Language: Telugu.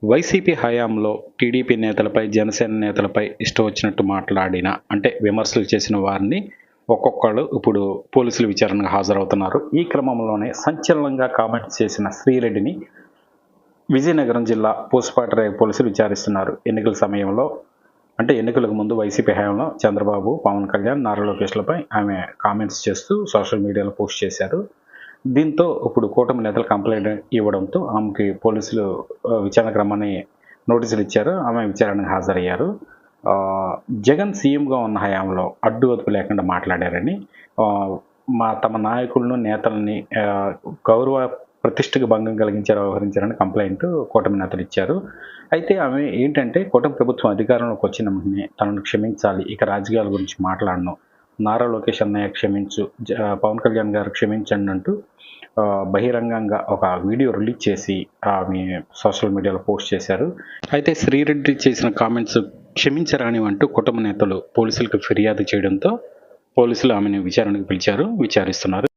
వైసీపీ హయాంలో టీడీపీ నేతలపై, జనసేన నేతలపై ఇష్టం వచ్చినట్టు మాట్లాడిన అంటే విమర్శలు చేసిన వారిని ఒక్కొక్కళ్ళు ఇప్పుడు పోలీసులు విచారణకు హాజరవుతున్నారు. ఈ క్రమంలోనే సంచలనంగా కామెంట్స్ చేసిన శ్రీరెడ్డిని విజయనగరం జిల్లా పూసపాటి పోలీసులు విచారిస్తున్నారు. ఎన్నికల సమయంలో అంటే ఎన్నికలకు ముందు వైసీపీ హయాంలో చంద్రబాబు, పవన్ కళ్యాణ్, నారా లోకేష్లపై ఆమె కామెంట్స్ చేస్తూ సోషల్ మీడియాలో పోస్ట్ చేశారు. దీంతో ఇప్పుడు కూటమి నేతలు కంప్లైంట్ ఇవ్వడంతో ఆమెకి పోలీసులు విచారణకు రమ్మని నోటీసులు ఇచ్చారు. ఆమె విచారణకు హాజరయ్యారు. జగన్ సీఎంగా ఉన్న హయాంలో అడ్డు అదుపు లేకుండా మాట్లాడారని, తమ నాయకులను, నేతలని గౌరవ ప్రతిష్టకు భంగం కలిగించారు, వ్యవహరించారని కంప్లైంట్ కూటమి నేతలు ఇచ్చారు. అయితే ఆమె ఏంటంటే, కూటమి ప్రభుత్వం అధికారంలోకి వచ్చిన వెంటనే తనను క్షమించాలి, ఇక రాజకీయాల గురించి మాట్లాడను, నారా లోకేష్ అన్నయ్య క్షమించు, పవన్ కళ్యాణ్ గారు క్షమించండి అంటూ బహిరంగంగా ఒక వీడియో రిలీజ్ చేసి ఆమె సోషల్ మీడియాలో పోస్ట్ చేశారు. అయితే శ్రీరెడ్డి చేసిన కామెంట్స్ క్షమించరాని అంటూ కుటుంబ నేతలు పోలీసులకు ఫిర్యాదు చేయడంతో పోలీసులు ఆమెను విచారణకు పిలిచారు, విచారిస్తున్నారు.